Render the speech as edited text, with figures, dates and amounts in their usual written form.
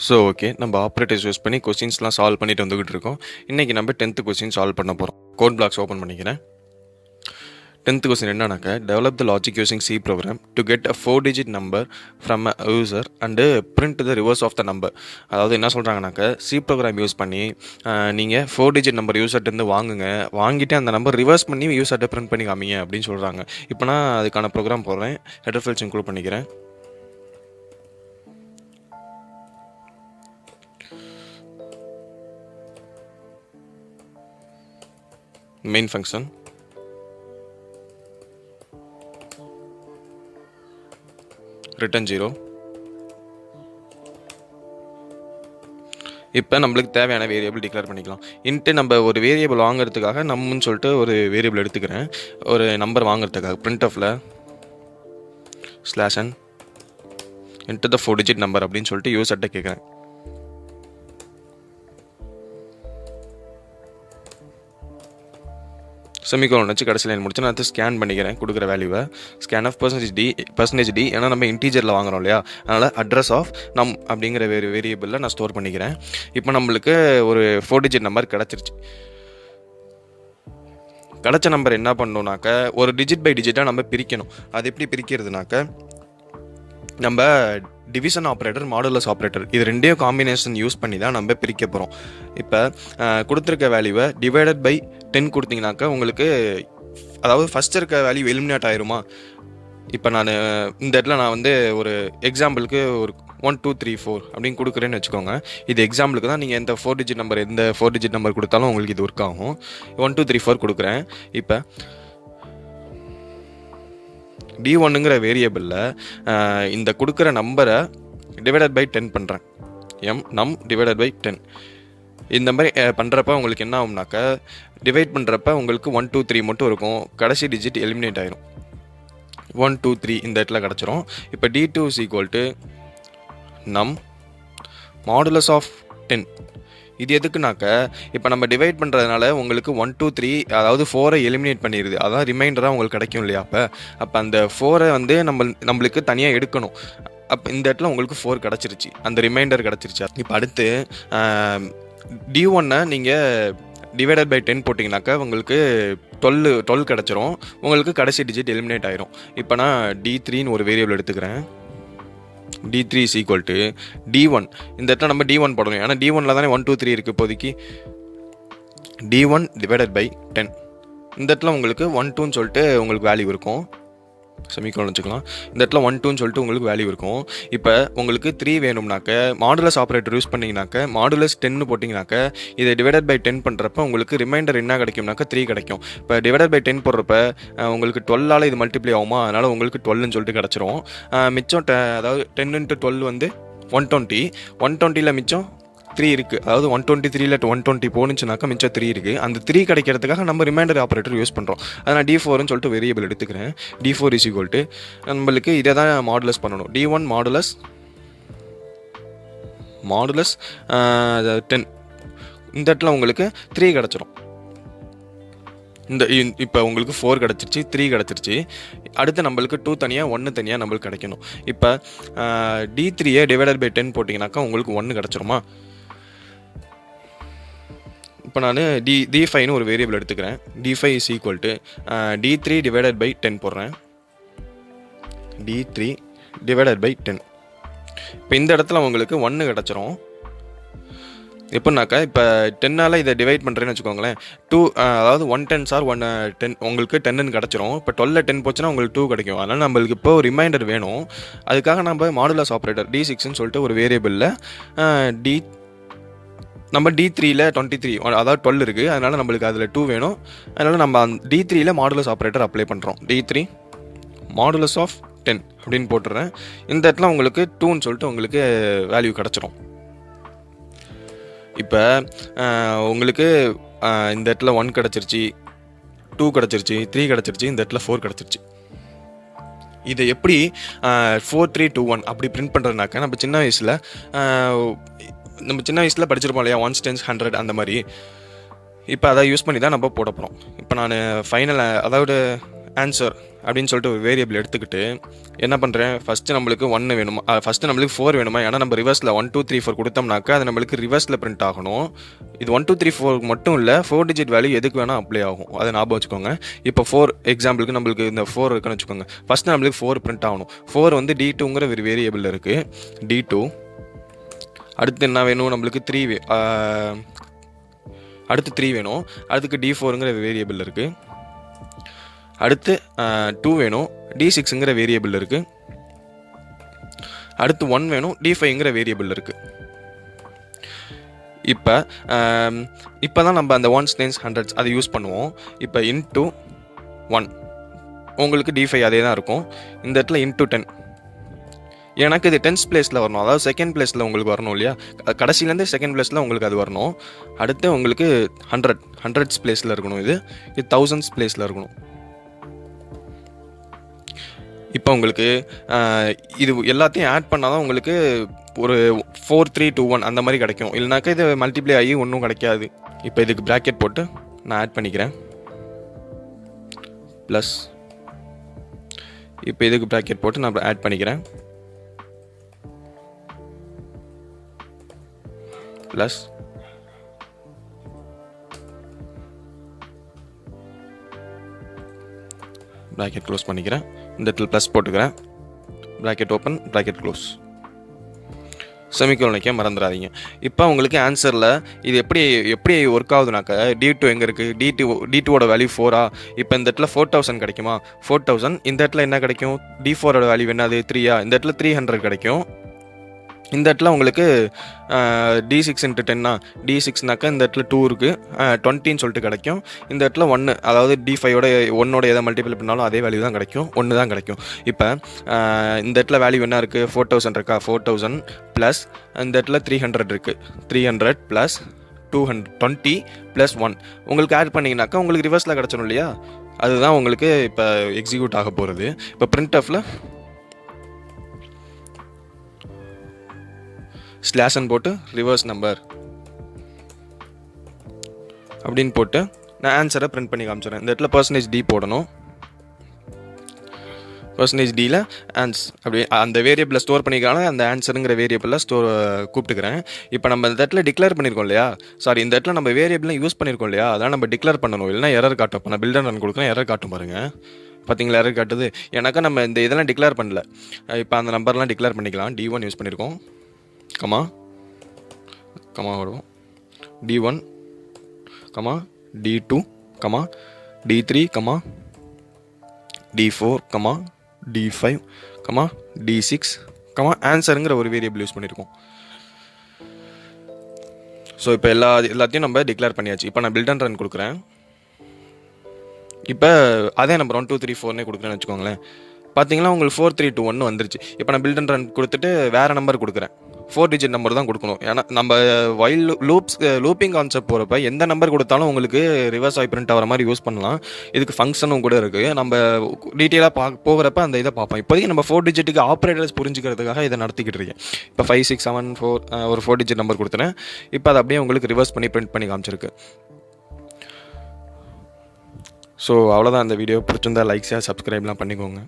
So okay, நம்ம operators use பண்ணி கொஸ்டின்ஸ்லாம் சால்வ் பண்ணிட்டு வந்துகிட்டு இருக்கோம். இன்றைக்கி நம்ம 10th கொஸ்டின் சால்வ் பண்ண போகிறோம். கோட் பிளாக்ஸ் ஓப்பன் பண்ணிக்கிறேன். 10th கொஸ்டின் என்னன்னாக்கா, develop the logic using C program to get a 4-digit number from a user and print the reverse of the number. அதாவது என்ன சொல்கிறாங்கனாக்கா, சி ப்ரோக்ராம் யூஸ் பண்ணி நீங்கள் 4-digit number யூசர்ட்டேருந்து வாங்குங்க, வாங்கிட்டு அந்த number reverse பண்ணி யூசர்ட்டை பிரிண்ட் பண்ணி காமிங்க அப்படின்னு சொல்கிறாங்க. இப்போ நான் அதுக்கான ப்ரோக்ராம் போடுறேன். ஹெடர் ஃபைல்ஸ் இன்க்ளூட் பண்ணிக்கிறேன். main function, return 0. இப்போ நம்மளுக்கு தேவையான வேரியபிள் டிக்ளேர் பண்ணிக்கலாம். இன்ட்டு நம்ம ஒரு வேரியபிள் வாங்குறதுக்காக நம்மன்னு சொல்லிட்டு ஒரு வேரியபிள் எடுத்துக்கிறேன். ஒரு நம்பர் வாங்குறதுக்காக printfல /n into the 4-digit number அப்படின்னு சொல்லிட்டு யூசர்ட்ட கேட்குறேன். செமிகோலன் வச்சு கடைசி லைன் முடிச்சு நான் அதை ஸ்கேன் பண்ணிக்கிறேன். கொடுக்குற வேல்யூவை ஸ்கேன் ஆஃப் %d ஏன்னா நம்ம இன்டீஜரில் வாங்குறோம் இல்லையா, அதனால் அட்ரஸ் ஆஃப் நம் அப்படிங்கிற வேரியபிளில் நான் ஸ்டோர் பண்ணிக்கிறேன். இப்போ நம்மளுக்கு ஒரு 4-digit நம்பர் கிடச்சிருச்சு. கிடச்ச நம்பர் என்ன பண்ணணுன்னாக்க, ஒரு டிஜிட் பை டிஜிட்டாக நம்ம பிரிக்கணும். அது எப்படி பிரிக்கிறதுனாக்க, நம்ம டிவிஷன் ஆப்ரேட்டர், மாடுலஸ் ஆப்ரேட்டர் இது ரெண்டையும் காம்பினேஷன் யூஸ் பண்ணி தான் நம்ம பிரிக்க போகிறோம். இப்போ கொடுத்துருக்க வேல்யூவை டிவைடட் பை 10 கொடுத்தீங்கனாக்கா உங்களுக்கு, அதாவது ஃபஸ்ட் இருக்க வேல்யூ எலிமினேட் ஆயிருமா. இப்போ நான் இந்த இடத்துல நான் வந்து ஒரு எக்ஸாம்பிளுக்கு ஒரு 1 2 3 4 அப்படின்னு கொடுக்குறேன்னு வச்சுக்கோங்க. இது எக்ஸாம்பிளுக்கு தான். நீங்கள் எந்த 4-digit நம்பர் எந்த 4-digit நம்பர் கொடுத்தாலும் உங்களுக்கு இது ஒர்க் ஆகும். 1 2 3 4 கொடுக்குறேன். இப்போ D1ங்கிற வேரியபிளில் இந்த கொடுக்குற நம்பரை டிவைடட் பை 10 பண்ணுறேன். நம் டிவைடட் பை 10 இந்த மாதிரி பண்ணுறப்ப உங்களுக்கு என்ன ஆகும்னாக்கா, டிவைட் பண்ணுறப்ப உங்களுக்கு 1 2 3 மட்டும் இருக்கும். கடைசி டிஜிட் எலிமினேட் ஆயிரும். 1 2 3 இந்த இடத்துல கிடச்சிரும். இப்போ D2 = நம் மாடுலஸ் ஆஃப் 10. இது எதுக்குனாக்க, இப்போ நம்ம டிவைட் பண்ணுறதுனால உங்களுக்கு 1 2 3 அதாவது 4 எலிமினேட் பண்ணிடுது. அதான் ரிமைண்டராக உங்களுக்கு கிடைக்கும் இல்லையா. அப்போ அந்த 4 வந்து நம்மளுக்கு தனியாக எடுக்கணும். அப்போ இந்த இடத்துல உங்களுக்கு 4 கிடச்சிருச்சு, அந்த ரிமைண்டர் கிடச்சிருச்சு. இப்போ அடுத்து D1 நீங்கள் டிவைடட் பை 10 போட்டிங்கனாக்கா உங்களுக்கு 12 கிடச்சிரும். உங்களுக்கு கடைசி டிஜிட் எலிமினேட் ஆயிரும். இப்போ நான் D3ன்னு ஒரு வேரியபிள் எடுத்துக்கிறேன். D3 = D1. இந்த இடத்துல நம்ம D1 போடணும், ஏன்னா D1ல தானே 1 2 3 இருக்குது இப்போதைக்கு. D1 divided by 10. இந்த இடத்துல உங்களுக்கு 1 2ன்னு சொல்லிட்டு உங்களுக்கு வேல்யூ இருக்கும். செமிகோலன் வச்சுக்கலாம். இந்த இடத்துல 1 2ன்னு சொல்லிட்டு உங்களுக்கு வேல்யூ இருக்கும். இப்போ உங்களுக்கு 3 வேணும்னாக்க மாடுலஸ் ஆப்ரேட்டர் யூஸ் பண்ணிங்கனாக்க, மாடுலஸ் 10 போட்டிங்கனாக்க, இதை டிவைடட் பை 10 பண்ணுறப்ப உங்களுக்கு ரிமைண்டர் என்ன கிடைக்கும்னாக்க 3 கிடைக்கும். இப்போ டிவைடட் பை 10 போடுறப்ப உங்களுக்கு 12ஆல் இது மல்டிப்ளை ஆகுமா, அதனால் உங்களுக்கு 12ன்னு சொல்லிட்டு கிடச்சிரும். மிச்சம் அதாவது 10 × 12 வந்து 120. 120ல் மிச்சம் 3 இருக்குது. அதாவது 123ல் 120 போனுச்சுனாக்கா மிச்சம் 3 இருக்குது. அந்த 3 கிடைக்கிறதுக்காக நம்ம ரிமைண்டர் ஆப்ரேட்டர் யூஸ் பண்ணுறோம். அதனால் D4ன்னு சொல்லிட்டு வேரியபிள் எடுத்துக்கிறேன். D4 = நம்மளுக்கு இதை தான் மாடுலஸ் பண்ணணும். D1 modulus 10. இந்த இடத்துல உங்களுக்கு 3 கிடச்சிரும். இப்போ உங்களுக்கு 4 கிடச்சிருச்சு, 3 கிடச்சிருச்சு. அடுத்து நம்மளுக்கு 2 தனியாக 1 தனியாக நம்மளுக்கு கிடைக்கணும். இப்போ D3 டிவைடட் பை 10 போட்டிங்கனாக்கா உங்களுக்கு 1 கிடச்சிருமா. இப்போ நான் D5ன்னு ஒரு வேரியபிள் எடுத்துக்கிறேன். D5 = D3 டிவைடட் பை 10 போடுறேன். D3 divided by 10. இப்போ இந்த இடத்துல உங்களுக்கு 1 கிடச்சிரும். எப்படின்னாக்கா, இப்போ 10ஆல் இதை டிவைட் பண்ணுறேன்னு வச்சுக்கோங்களேன். 2 அதாவது 1 10s are 1 10 உங்களுக்கு 10ன்னு கிடச்சிரும். இப்போ 12ல் 10 போச்சுன்னா உங்களுக்கு 2 கிடைக்கும். அதனால் நம்மளுக்கு இப்போ ரிமைண்டர் வேணும். அதுக்காக நம்ம மாடுலஸ் ஆப்ரேட்டர் D6ன்னு சொல்லிட்டு ஒரு வேரியபிளில் நம்ம D3ல் 23 அதாவது 12 இருக்குது. அதனால் நம்மளுக்கு அதில் 2 வேணும். அதனால் நம்ம D3ல் மாடுலஸ் ஆப்ரேட்டர் அப்ளை பண்ணுறோம். D3 மாடுலஸ் ஆஃப் 10 அப்படின்னு போட்டுறேன். இந்த இடத்துல உங்களுக்கு 2ன்னு சொல்லிட்டு உங்களுக்கு வேல்யூ கிடச்சிரும். இப்போ உங்களுக்கு இந்த இடத்துல 1 கிடச்சிருச்சு, 2 கிடச்சிருச்சு, 3 கிடச்சிருச்சு, இந்த இடத்துல 4 கிடச்சிருச்சு. இதை எப்படி 4 3 2 1 அப்படி பிரிண்ட் பண்ணுறதுனாக்கா, நம்ம சின்ன வயசில் படிச்சிருப்போம் இல்லையா, 1s 10s 100 அந்த மாதிரி. இப்போ அதை யூஸ் பண்ணி தான் நம்ம போட போகிறோம். இப்போ நான் ஃபைனல், அதாவது ஆன்சர் அப்படின்னு சொல்லிட்டு ஒரு வேரியபிள் எடுத்துக்கிட்டு என்ன பண்ணுறேன், ஃபஸ்ட்டு நம்மளுக்கு 1 வேணுமா, ஃபஸ்ட்டு நம்மளுக்கு 4 வேணுமா, ஏன்னா நம்ம ரிவர்ஸில் 1 2 3 4 கொடுத்தோம்னாக்கா அது நம்மளுக்கு ரிவர்ஸில் பிரிண்ட் ஆகணும். இது 1 2 3 4 மட்டும் இல்லை, 4 டிஜிட் வேல்யூ எதுக்கு வேணால் அப்ளை ஆகும், அதை ஞாபகம் வச்சுக்கோங்க. இப்போ 4 எக்ஸாம்பிளுக்கு நம்மளுக்கு இந்த 4 இருக்குன்னு வச்சுக்கோங்க. ஃபஸ்ட்டு நம்மளுக்கு 4 பிரிண்ட் ஆகணும். 4 வந்து D2ங்கிற ஒரு வேரியபிள் இருக்குது, D2. அடுத்து என்ன வேணும் நம்மளுக்கு 3 அடுத்து 3 வேணும். அதுக்கு D4ங்கிற வேரியபிள் இருக்குது. அடுத்து 2 வேணும், D6ங்கிற வேரியபிள் இருக்குது. அடுத்து 1 வேணும், D5ங்கிற வேரியபிள் இருக்குது. இப்போ தான் நம்ம அந்த ஒன்ஸ் டென்ஸ் ஹண்ட்ரட்ஸ் அதை யூஸ் பண்ணுவோம். இப்போ இன்ட்டு 1 உங்களுக்கு D5 அதே தான் இருக்கும். இந்த இடத்துல இன்ட்டு 10 எனக்கு இது 10th பிளேஸில் வரணும், அதாவது செகண்ட் பிளேஸில் உங்களுக்கு வரணும் இல்லையா, கடைசியிலேருந்து செகண்ட் பிளேஸில் உங்களுக்கு அது வரணும். அடுத்து உங்களுக்கு 100th பிளேஸில் இருக்கணும், இது 1000th பிளேஸில் இருக்கணும். இப்போ உங்களுக்கு இது எல்லாத்தையும் ஆட் பண்ணால் தான் உங்களுக்கு ஒரு 4 3 2 1 அந்த மாதிரி கிடைக்கும், இல்லைனாக்கா இது மல்டிப்ளை ஆகி ஒன்றும் கிடைக்காது. இப்போ இதுக்கு ப்ராக்கெட் போட்டு நான் ஆட் பண்ணிக்கிறேன், ப்ளஸ். இப்போ இதுக்கு ப்ராக்கெட் போட்டு நான் ஆட் பண்ணிக்கிறேன், ப்ளஸ். ப்ராக்கெட் க்ளோஸ் பண்ணிக்கிறேன், இந்த இடத்துல ப்ளஸ் போட்டுக்கிறேன், bracket open, bracket close, semicolon வைக்க மறந்துடாதீங்க. இப்போ உங்களுக்கு ஆன்சரில் இது எப்படி ஒர்க் ஆகுதுனாக்கா, D2 எங்கே இருக்குது, D2ஓட வேல்யூ 4. இப்போ இந்த இடத்துல 4000 கிடைக்குமா, 4000. இந்த இடத்துல என்ன கிடைக்கும், D4ஓட வேல்யூ என்னது 3. இந்த இடத்துல 300 கிடைக்கும். இந்த இடத்துல உங்களுக்கு D6 × 10 D6னாக்கா இந்த இடத்துல 2 இருக்குது, 20ன்னு சொல்லிட்டு கிடைக்கும். இந்த இடத்துல 1, அதாவது D5ஓட 1ஓட எதை மல்டிப்ளை பண்ணாலும் அதே வேல்யூ தான் கிடைக்கும், 1 தான் கிடைக்கும். இப்போ இந்த இடத்துல வேல்யூ என்ன இருக்குது, 4000 இருக்கா, 4000 ப்ளஸ் இந்த இடத்துல 300 இருக்குது, 300 ப்ளஸ் 220 ப்ளஸ் 1 உங்களுக்கு ஆட் பண்ணிங்கனாக்கா உங்களுக்கு ரிவர்ஸில் கிடச்சிடும் இல்லையா, அதுதான் உங்களுக்கு இப்போ எக்ஸிக்யூட் ஆக போகிறது. இப்போ printfல ஸ்லாஷன் போட்டு ரிவர்ஸ் நம்பர் அப்படின்னு போட்டு நான் ஆன்சரை பிரிண்ட் பண்ணி காமிச்சிடுறேன். இந்த இடத்துல %d போடணும், %dல அப்படி அந்த வேரியபிளை ஸ்டோர் பண்ணிக்கிறாங்க, அந்த ஆன்சருங்கிற வேரியபிளில் கூப்பிட்டுக்கிறேன். இப்போ நம்ம இந்த இடத்துல டிக்ளேர் பண்ணியிருக்கோம் இல்லையா, சாரி இந்த இடத்துல நம்ம வேரியபிளாக யூஸ் பண்ணியிருக்கோம் இல்லையா, அதான் நம்ம டிக்ளேர் பண்ணணும், இல்லைனா எரர் காட்டும். இப்போ நான் பில்டர் ரன் கொடுக்குறேன், எரர் காட்டும் பாருங்கள், பார்த்தீங்களா எரர் காட்டுது. ஏன்னாக்கா நம்ம இந்த இதெல்லாம் டிக்ளேர் பண்ணல. இப்போ அந்த நம்பர்லாம் டிக்ளேர் பண்ணிக்கலாம். D1 யூஸ் பண்ணியிருக்கோம், கமா வரும், D1, D2, D3, D4, D5, D6, ஆன்சருங்கிற ஒரு வேரியபிள் யூஸ் பண்ணியிருக்கோம். ஸோ இப்போ எல்லாத்தையும் நம்ம டிக்ளேர் பண்ணியாச்சு. இப்போ நான் பில்ட் அண்ட் ரன் கொடுக்குறேன். இப்போ அதே நம்பர் 1 2 3 4 கொடுக்குறேன்னு வச்சுக்கோங்களேன். பார்த்தீங்கன்னா உங்களுக்கு 4 3 2 1 வந்துருச்சு. இப்போ நான் பில்ட் அண்ட் ரன் கொடுத்துட்டு வேறு நம்பர் கொடுக்குறேன், 4 டிஜிட் நம்பர் தான் கொடுக்கணும். ஏன்னா நம்ம வைல் லூப்பிங் கான்செப்ட் போகிறப்ப எந்த நம்பர் கொடுத்தாலும் உங்களுக்கு ரிவர்ஸ் ஆகி பிரிண்ட் ஆகிற மாதிரி யூஸ் பண்ணலாம். இதுக்கு ஃபங்க்ஷனும் கூட இருக்குது. நம்ம டீட்டெயிலாக போகிறப்ப அந்த இதை பார்ப்போம். இப்போதைக்கு நம்ம 4 டிஜிட்டுக்கு ஆப்ரேட்டர்ஸ் புரிஞ்சுக்கிறதுக்காக இதை நடத்திக்கிட்டு இருக்கேன். இப்போ 5 6 7 4 ஒரு 4 டிஜிட் நம்பர் கொடுத்துனேன். இப்போ அதை அப்படியே உங்களுக்கு ரிவர்ஸ் பண்ணி பிரிண்ட் பண்ணி காமிச்சிருக்கு. ஸோ அவ்வளோதான் இந்த வீடியோ. பிடிச்சிருந்தா லைக் ஷேர் சப்ஸ்கிரைப்லாம் பண்ணிக்கோங்க.